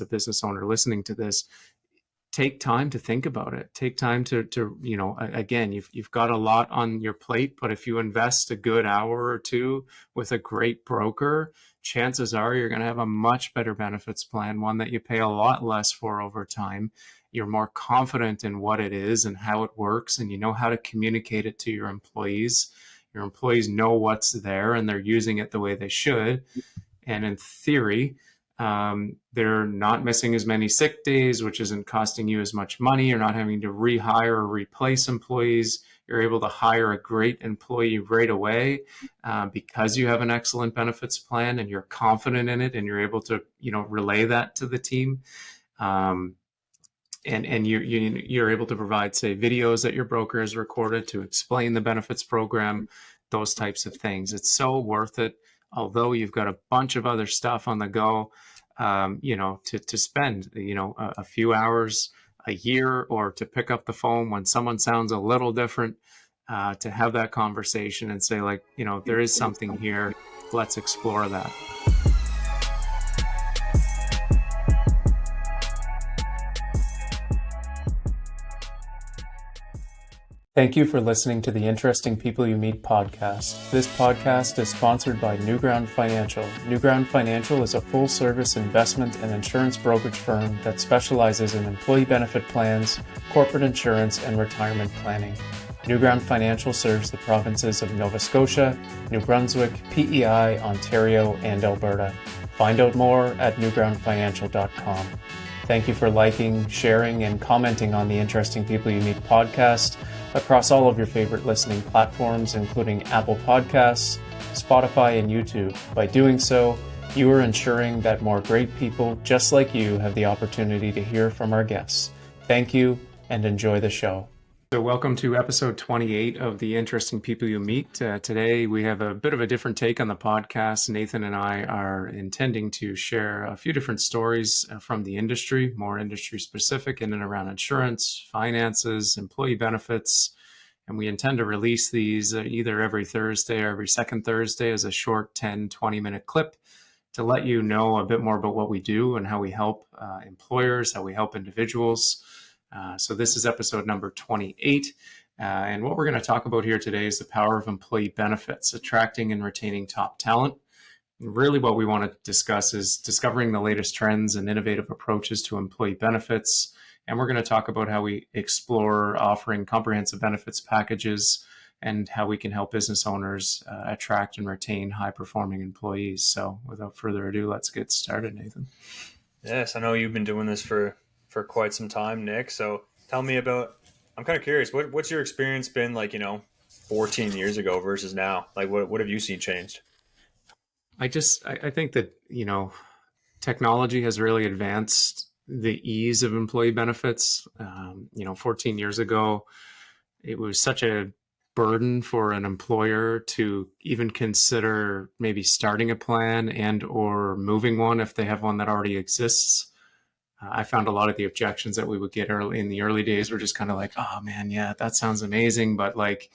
a business owner listening to this, take time to think about it. Take time to again, you've got a lot on your plate, but if you invest a good hour or two with a great broker, chances are you're going to have a much better benefits plan, one that you pay a lot less for over time. You're more confident in what it is and how it works, and you know how to communicate it to your employees. Your employees know what's there and they're using it the way they should. And in theory, they're not missing as many sick days, which isn't costing you as much money. You're not having to rehire or replace employees. You're able to hire a great employee right away because you have an excellent benefits plan and you're confident in it, and you're able to, relay that to the team. And you're able to provide, say, videos that your broker has recorded to explain the benefits program, those types of things. It's so worth it. Although you've got a bunch of other stuff on the go, to spend, a few hours a year, or to pick up the phone when someone sounds a little different, to have that conversation and say, like, there is something here. Let's explore that. Thank you for listening to the Interesting People You Meet podcast. This podcast is sponsored by Newground Financial. Newground Financial is a full-service investment and insurance brokerage firm that specializes in employee benefit plans, corporate insurance, and retirement planning. Newground Financial serves the provinces of Nova Scotia, New Brunswick, PEI, Ontario, and Alberta. Find out more at newgroundfinancial.com. Thank you for liking, sharing, and commenting on the Interesting People You Meet podcast across all of your favorite listening platforms, including Apple Podcasts, Spotify, and YouTube. By doing so, you are ensuring that more great people just like you have the opportunity to hear from our guests. Thank you, and enjoy the show. So welcome to episode 28 of the Interesting People You Meet. Today we have a bit of a different take on the podcast. Nathan and I are intending to share a few different stories from the industry, more industry specific, in and around insurance, finances, employee benefits. And we intend to release these either every Thursday or every second Thursday as a short 10, 20-minute clip to let you know a bit more about what we do and how we help employers, how we help individuals. So this is episode number 28. And what we're going to talk about here today is the power of employee benefits, attracting and retaining top talent. And really what we want to discuss is discovering the latest trends and innovative approaches to employee benefits. And we're going to talk about how we explore offering comprehensive benefits packages and how we can help business owners attract and retain high-performing employees. So without further ado, let's get started, Nathan. Yes, I know you've been doing this for quite some time, Nick. So tell me about, I'm kind of curious, what's your experience been like, 14 years ago versus now? Like what have you seen changed? I think that, technology has really advanced the ease of employee benefits. 14 years ago, it was such a burden for an employer to even consider maybe starting a plan and or moving one if they have one that already exists. I found a lot of the objections that we would get early in the early days were just kind of like, oh man, yeah, that sounds amazing. But like,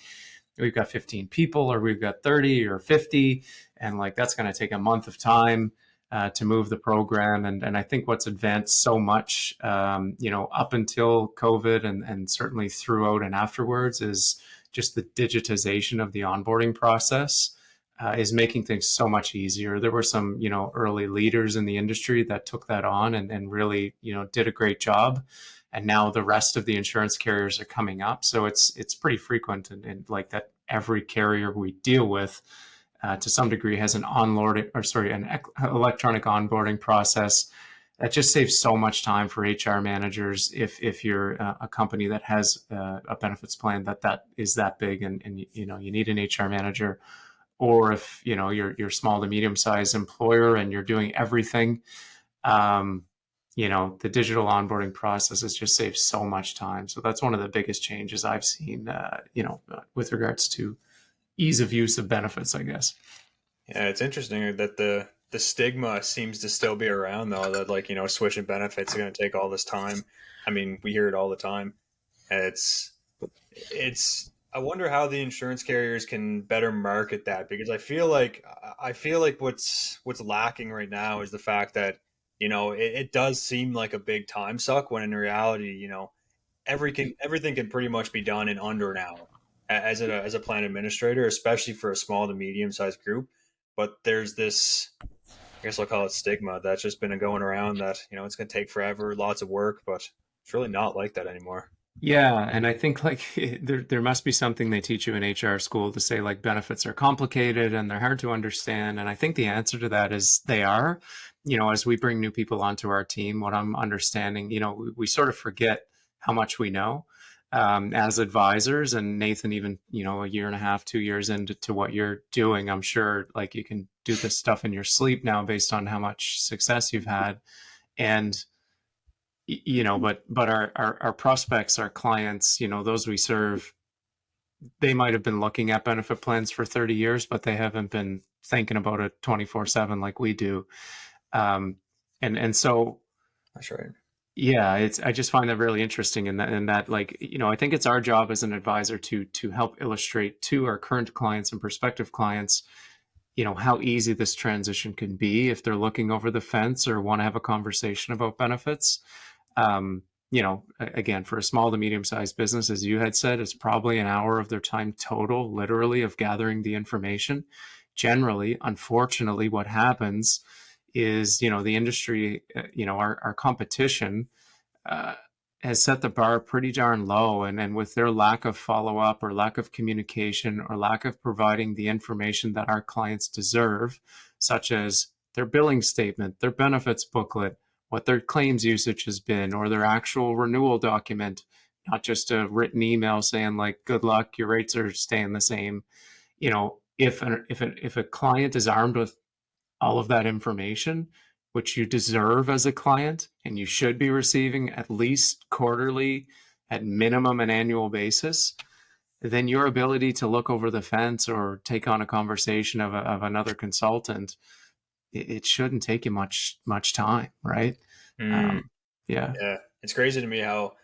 we've got 15 people or we've got 30 or 50. And like, that's going to take a month of time to move the program. And I think what's advanced so much, up until COVID and certainly throughout and afterwards is just the digitization of the onboarding process. Is making things so much easier. There were some, early leaders in the industry that took that on and really, did a great job. And now the rest of the insurance carriers are coming up. So it's pretty frequent and like that every carrier we deal with to some degree has an electronic onboarding process that just saves so much time for HR managers if you're a company that has a benefits plan that is that big and you need an HR manager. Or if you're small to medium sized employer and you're doing everything, the digital onboarding process has just saved so much time. So that's one of the biggest changes I've seen, with regards to ease of use of benefits, I guess. Yeah, it's interesting that the stigma seems to still be around though, that switching benefits are going to take all this time. I mean, we hear it all the time. And it's I wonder how the insurance carriers can better market that, because I feel like what's lacking right now is the fact that it does seem like a big time suck when in reality, everything can pretty much be done in under an hour as a plan administrator, especially for a small to medium sized group. But there's this, I guess I'll call it stigma that's just been going around that it's going to take forever, lots of work, but it's really not like that anymore. Yeah, and I think like there must be something they teach you in HR school to say like benefits are complicated and they're hard to understand. And I think the answer to that is they are. As we bring new people onto our team, what I'm understanding, we sort of forget how much we know as advisors. And Nathan, even a year and a half, 2 years into what you're doing, I'm sure like you can do this stuff in your sleep now based on how much success you've had. And but our prospects, our clients, those we serve, they might have been looking at benefit plans for 30 years, but they haven't been thinking about it 24/7 like we do. And so, That's right. yeah, I just find that really interesting, and that like, I think it's our job as an advisor to help illustrate to our current clients and prospective clients, how easy this transition can be if they're looking over the fence or want to have a conversation about benefits. Again, for a small to medium sized business, as you had said, it's probably an hour of their time total, literally, of gathering the information. Generally, unfortunately, what happens is, the industry, our competition uh, has set the bar pretty darn low. And with their lack of follow up or lack of communication or lack of providing the information that our clients deserve, such as their billing statement, their benefits booklet, what their claims usage has been, or their actual renewal document, not just a written email saying like, good luck, your rates are staying the same. If a client is armed with all of that information, which you deserve as a client, and you should be receiving at least quarterly, at minimum an annual basis, then your ability to look over the fence or take on a conversation of another consultant, it shouldn't take you much time, right? Mm, Um, yeah, yeah, it's crazy to me how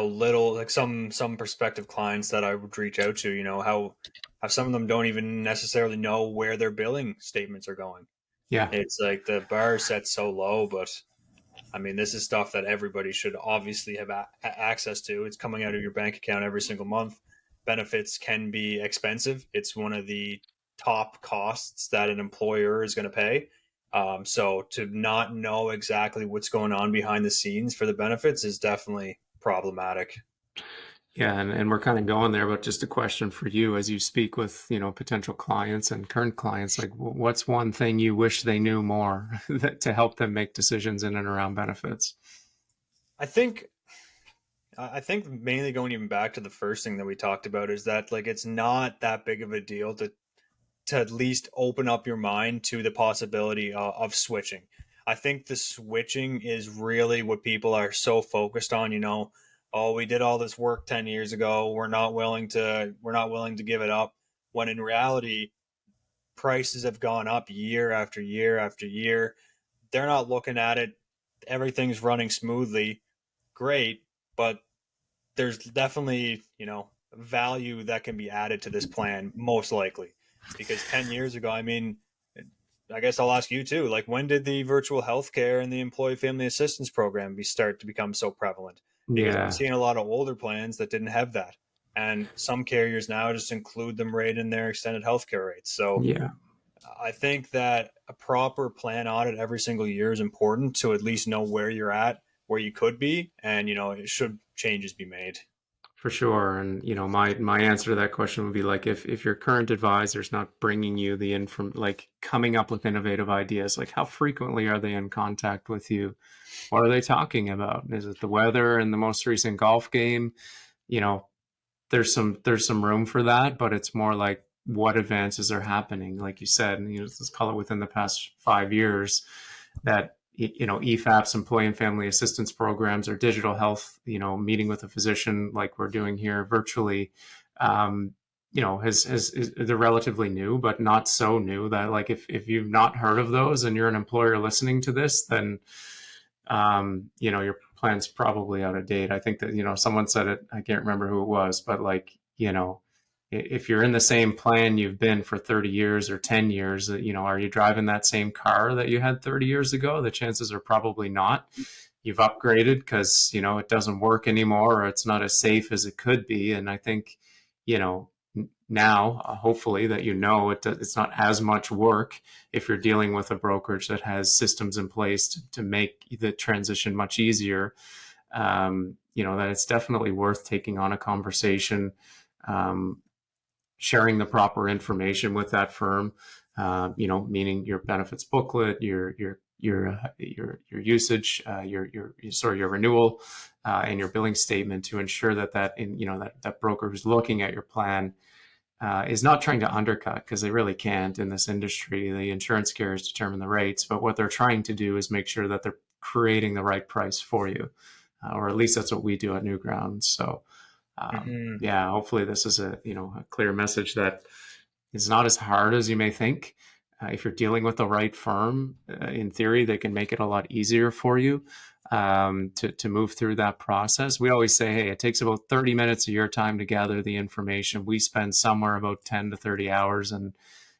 little, like some prospective clients that I would reach out to, how some of them don't even necessarily know where their billing statements are going. yeah, It's like the bar is set so low, but I mean, this is stuff that everybody should obviously have access to. It's coming out of your bank account every single month. Benefits can be expensive. It's one of the top costs that an employer is going to pay. So to not know exactly what's going on behind the scenes for the benefits is definitely problematic. yeah, and we're kind of going there, but just a question for you as you speak with potential clients and current clients, like what's one thing you wish they knew more to help them make decisions in and around benefits? I think I think mainly going even back to the first thing that we talked about is that like it's not that big of a deal to at least open up your mind to the possibility of switching. I think the switching is really what people are so focused on. Oh, we did all this work 10 years ago. We're not willing to give it up. When in reality, prices have gone up year after year after year. They're not looking at it. Everything's running smoothly, great, but there's definitely value that can be added to this plan most likely because 10 years ago, I mean, I guess I'll ask you too, like when did the virtual healthcare and the employee family assistance program start to become so prevalent? Because I'm Yeah, seeing a lot of older plans that didn't have that, and some carriers now just include them right in their extended healthcare rates. So yeah. I think that a proper plan audit every single year is important to at least know where you're at, where you could be, and it should changes be made. For sure. And my answer to that question would be like if your current advisor's not bringing you the inform like coming up with innovative ideas, like how frequently are they in contact with you? What are they talking about? Is it the weather and the most recent golf game? You know, there's some room for that, but it's more like what advances are happening, like you said, and let's call it within the past 5 years that EFAPs, employee and family assistance programs, or digital health, meeting with a physician like we're doing here virtually, um, they're relatively new, but not so new that like if you've not heard of those and you're an employer listening to this, then your plan's probably out of date. I think that someone said it. I can't remember who it was, but like if you're in the same plan you've been for 30 years or 10 years, are you driving that same car that you had 30 years ago? The chances are probably not. You've upgraded because, it doesn't work anymore, or it's not as safe as it could be. And I think, now, hopefully that it's not as much work if you're dealing with a brokerage that has systems in place to make the transition much easier. That it's definitely worth taking on a conversation, sharing the proper information with that firm, meaning your benefits booklet, your usage, your renewal, and your billing statement, to ensure that broker who's looking at your plan is not trying to undercut, because they really can't in this industry. The insurance carriers determine the rates, but what they're trying to do is make sure that they're creating the right price for you, or at least that's what we do at Newgrounds. So, yeah, hopefully this is a clear message that it's not as hard as you may think. If you're dealing with the right firm, in theory, they can make it a lot easier for you to move through that process. We always say, hey, it takes about 30 minutes of your time to gather the information. We spend somewhere about 10 to 30 hours, and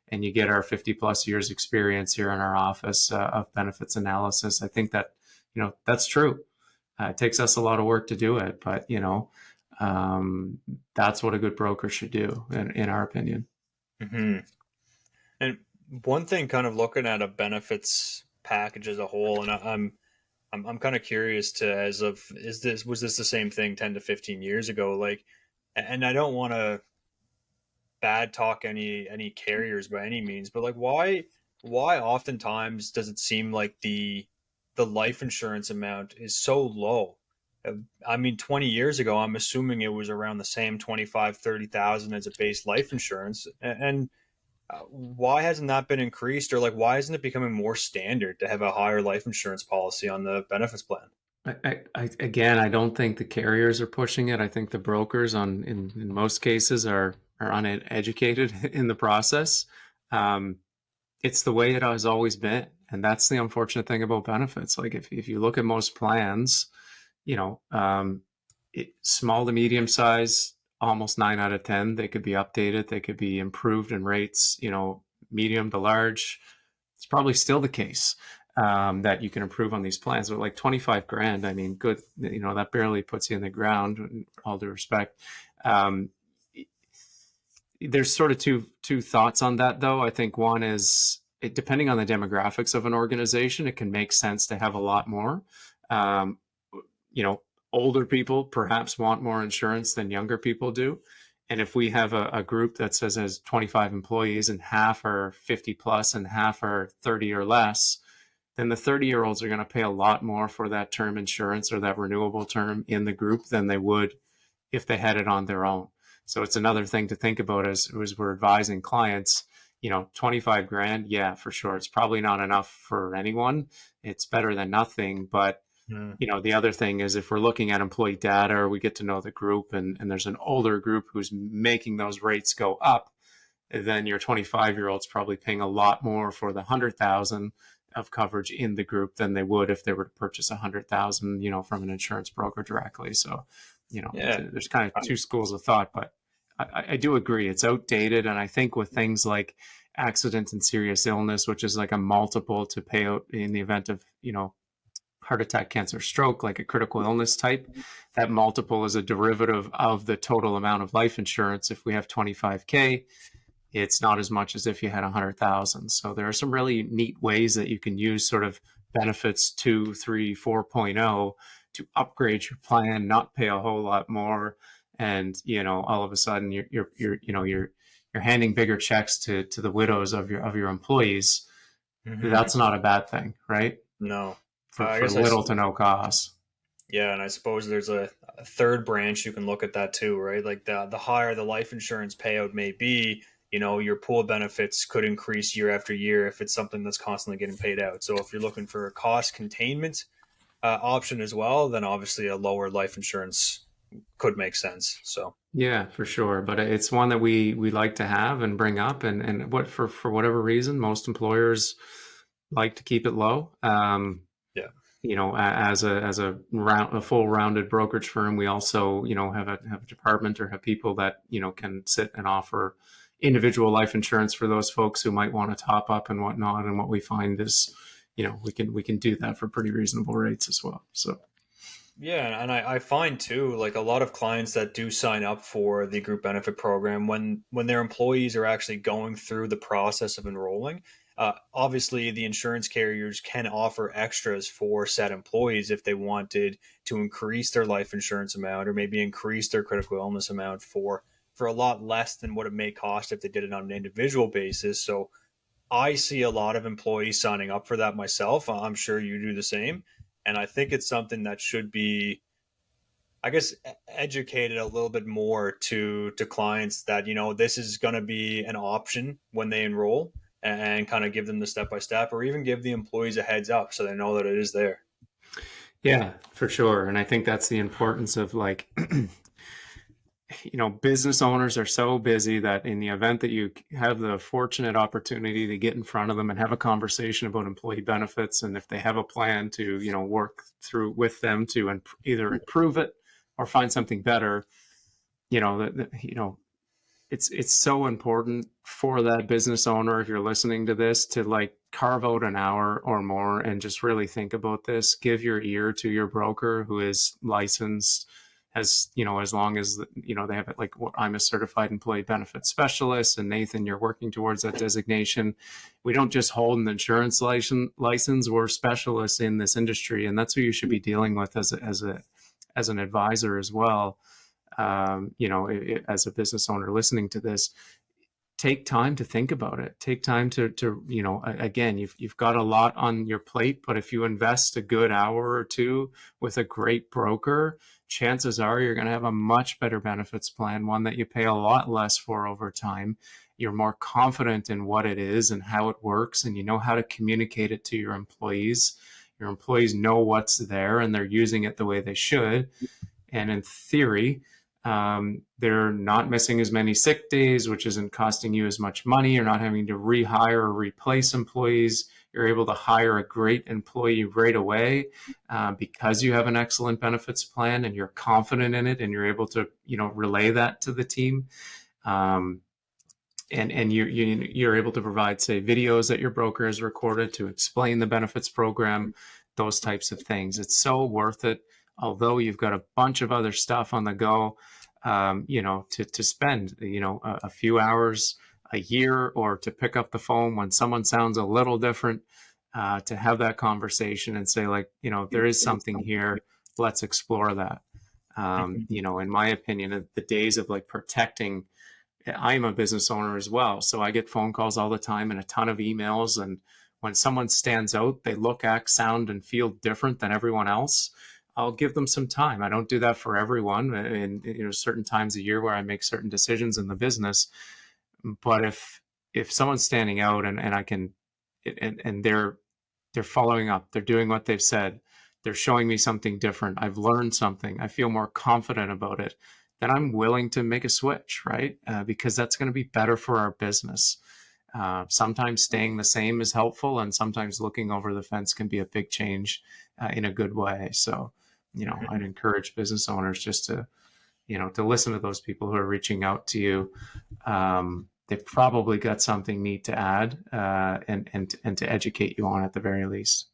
you get our 50 plus years experience here in our office of benefits analysis. I think that, that's true. It takes us a lot of work to do it, but, that's what a good broker should do, in our opinion. Mm-hmm. And one thing, kind of looking at a benefits package as a whole, and I'm kind of curious was this the same thing 10 to 15 years ago? Like, and I don't want to bad talk any carriers by any means, but like, why oftentimes does it seem like the life insurance amount is so low? I mean, 20 years ago, I'm assuming it was around the same 25, 30,000 as a base life insurance. And why hasn't that been increased? Or like, why isn't it becoming more standard to have a higher life insurance policy on the benefits plan? Again, I don't think the carriers are pushing it. I think the brokers in most cases are uneducated in the process. It's the way it has always been. And that's the unfortunate thing about benefits. Like, if you look at most plans, small to medium size, almost 9 out of 10, they could be updated, they could be improved in rates. Medium to large, it's probably still the case that you can improve on these plans. But like 25 grand, I mean, good, that barely puts you in the ground, all due respect. There's sort of two thoughts on that, though. I think one is, depending on the demographics of an organization, it can make sense to have a lot more. Older people perhaps want more insurance than younger people do. And if we have a group that says has 25 employees and half are 50 plus and half are 30 or less, then the 30-year-olds are going to pay a lot more for that term insurance or that renewable term in the group than they would if they had it on their own. So it's another thing to think about as we're advising clients. 25 grand, yeah, for sure. It's probably not enough for anyone. It's better than nothing, but the other thing is, if we're looking at employee data, or we get to know the group, and there's an older group who's making those rates go up, then your 25-year-old's probably paying a lot more for the 100,000 of coverage in the group than they would if they were to purchase 100,000, from an insurance broker directly. So, there's kind of two schools of thought, but I do agree it's outdated. And I think with things like accident and serious illness, which is like a multiple to pay out in the event of, heart attack, cancer, stroke, like a critical illness type, that multiple is a derivative of the total amount of life insurance. If we have 25K, it's not as much as if you had 100,000. So there are some really neat ways that you can use sort of benefits 2, 3, 4.0 to upgrade your plan, not pay a whole lot more. And, all of a sudden you're handing bigger checks to the widows of your employees. Mm-hmm. That's not a bad thing, right? No. For little to no cost. Yeah, and I suppose there's a third branch you can look at that too, right? Like the higher the life insurance payout may be, your pool of benefits could increase year after year if it's something that's constantly getting paid out. So if you're looking for a cost containment option as well, then obviously a lower life insurance could make sense. So yeah, for sure. But it's one that we like to have and bring up, and what for whatever reason, most employers like to keep it low. Yeah. a full rounded brokerage firm, we also, have a department or have people that, can sit and offer individual life insurance for those folks who might want to top up and whatnot. And what we find is, we can do that for pretty reasonable rates as well. So. Yeah, and I find too, like a lot of clients that do sign up for the group benefit program, when their employees are actually going through the process of enrolling, obviously the insurance carriers can offer extras for said employees if they wanted to increase their life insurance amount or maybe increase their critical illness amount for a lot less than what it may cost if they did it on an individual basis. So I see a lot of employees signing up for that myself. I'm sure you do the same. And I think it's something that should be, I guess, educated a little bit more to clients that, this is going to be an option when they enroll, and kind of give them the step by step, or even give the employees a heads up so they know that it is there. Yeah, for sure. And I think that's the importance of like, business owners are so busy that in the event that you have the fortunate opportunity to get in front of them and have a conversation about employee benefits, and if they have a plan to, work through with them to either improve it or find something better, it's so important for that business owner, if you're listening to this, to like carve out an hour or more and just really think about this. Give your ear to your broker who is licensed, as as long as they have it. Like, I'm a certified employee benefit specialist, and Nathan, you're working towards that designation. We don't just hold an insurance license. We're specialists in this industry, and that's who you should be dealing with as an advisor as well. As a business owner listening to this, take time to think about it. Take time to again, you've got a lot on your plate, but if you invest a good hour or two with a great broker, chances are you're going to have a much better benefits plan, one that you pay a lot less for over time. You're more confident in what it is and how it works, and you know how to communicate it to your employees. Your employees know what's there and they're using it the way they should. And in theory, they're not missing as many sick days, which isn't costing you as much money. You're not having to rehire or replace employees. You're able to hire a great employee right away because you have an excellent benefits plan and you're confident in it, and you're able to relay that to the team. And you're able to provide, say, videos that your broker has recorded to explain the benefits program, those types of things. It's so worth it. Although you've got a bunch of other stuff on the go, to spend, a few hours a year, or to pick up the phone when someone sounds a little different, to have that conversation and say, like, there is something here. Let's explore that. In my opinion, the days of like protecting, I'm a business owner as well. So I get phone calls all the time and a ton of emails. And when someone stands out, they look, act, sound, and feel different than everyone else, I'll give them some time. I don't do that for everyone, and certain times a year where I make certain decisions in the business. But if someone's standing out and I can, and they're following up, they're doing what they've said, they're showing me something different, I've learned something, I feel more confident about it, then I'm willing to make a switch, right? Because that's going to be better for our business. Sometimes staying the same is helpful, and sometimes looking over the fence can be a big change in a good way. So, I'd encourage business owners just to, to listen to those people who are reaching out to you. They've probably got something neat to add, and to educate you on at the very least.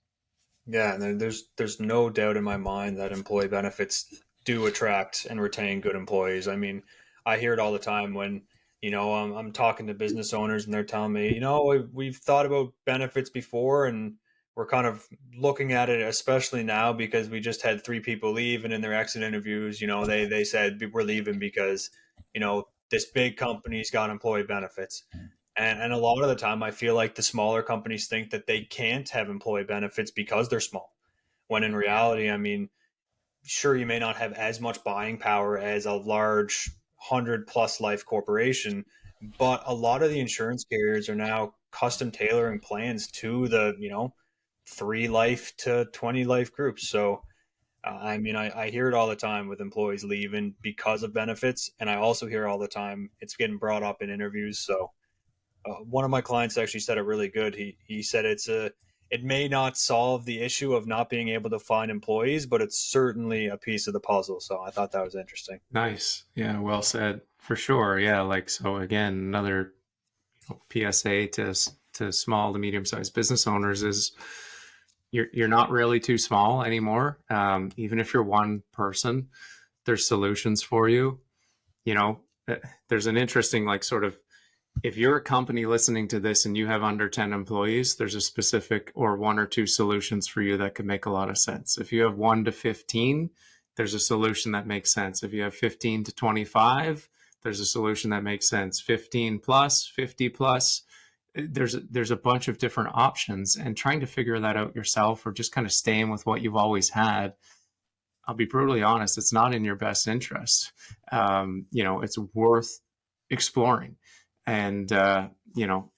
Yeah, and there's no doubt in my mind that employee benefits do attract and retain good employees. I mean, I hear it all the time when I'm talking to business owners and they're telling me, we've thought about benefits before, and we're kind of looking at it, especially now because we just had 3 people leave, and in their exit interviews, they said we're leaving because this big company's got employee benefits. And a lot of the time, I feel like the smaller companies think that they can't have employee benefits because they're small. When in reality, I mean, sure, you may not have as much buying power as a large 100+ life corporation, but a lot of the insurance carriers are now custom tailoring plans to the 3 life to 20 life groups. So I mean, I hear it all the time with employees leaving because of benefits, and I also hear all the time it's getting brought up in interviews. So one of my clients actually said it really good. He said it may not solve the issue of not being able to find employees, but it's certainly a piece of the puzzle. So I thought that was interesting. Nice. Yeah, well said. For sure. Yeah, like so again, another PSA to small to medium sized business owners is you're not really too small anymore. Even if you're one person, there's solutions for you. You know, there's an interesting like sort of if you're a company listening to this and you have under 10 employees, there's a specific or one or two solutions for you that could make a lot of sense. If you have 1 to 15, there's a solution that makes sense. If you have 15 to 25, there's a solution that makes sense. 15 plus, 50 plus, there's a bunch of different options, and trying to figure that out yourself or just kind of staying with what you've always had, I'll be brutally honest, it's not in your best interest. It's worth exploring. And, and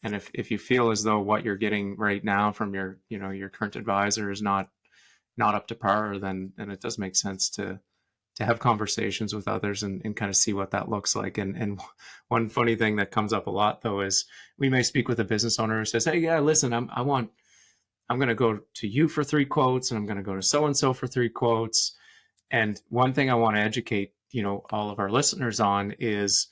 if you feel as though what you're getting right now from your current advisor is not up to par, then it does make sense to have conversations with others and kind of see what that looks like. And one funny thing that comes up a lot though is we may speak with a business owner who says, "Hey, yeah, listen, I'm going to go to you for 3 quotes, and I'm going to go to so and so for 3 quotes." And one thing I want to educate all of our listeners on is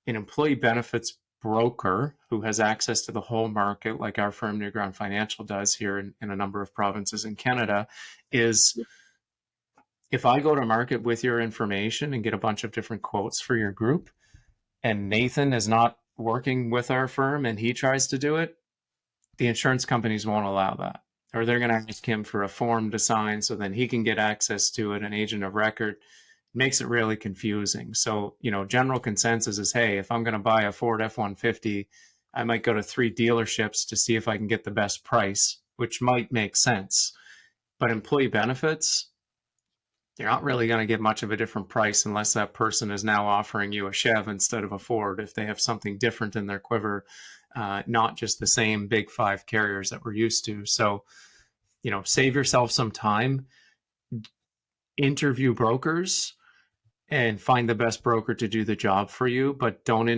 an employee benefits broker who has access to the whole market, like our firm New Ground Financial does here in a number of provinces in Canada, is if I go to market with your information and get a bunch of different quotes for your group, and Nathan is not working with our firm and he tries to do it, the insurance companies won't allow that. Or they're going to ask him for a form to sign so then he can get access to it, an agent of record. Makes it really confusing. So, general consensus is, hey, if I'm going to buy a Ford F-150, I might go to 3 dealerships to see if I can get the best price, which might make sense. But employee benefits, you're not really going to get much of a different price unless that person is now offering you a Chev instead of a Ford, if they have something different in their quiver, not just the same big 5 carriers that we're used to. So, save yourself some time, interview brokers, and find the best broker to do the job for you, but don't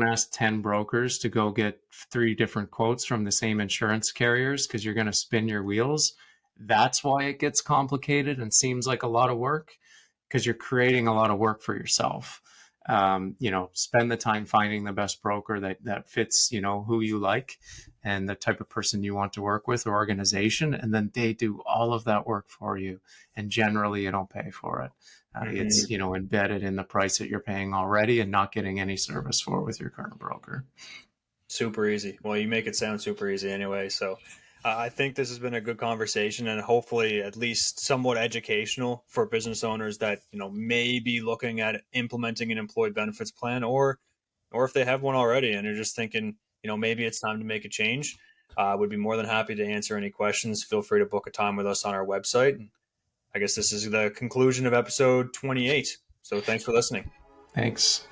ask 10 brokers to go get 3 different quotes from the same insurance carriers, because you're going to spin your wheels. That's why it gets complicated and seems like a lot of work, because you're creating a lot of work for yourself. Spend the time finding the best broker that fits, who you like and the type of person you want to work with or organization. And then they do all of that work for you. And generally you don't pay for it. It's, embedded in the price that you're paying already and not getting any service for with your current broker. Super easy. Well, you make it sound super easy anyway. So I think this has been a good conversation, and hopefully at least somewhat educational for business owners that, may be looking at implementing an employee benefits plan, or if they have one already and they're just thinking, maybe it's time to make a change. Would be more than happy to answer any questions. Feel free to book a time with us on our website. I guess this is the conclusion of episode 28. So thanks for listening. Thanks.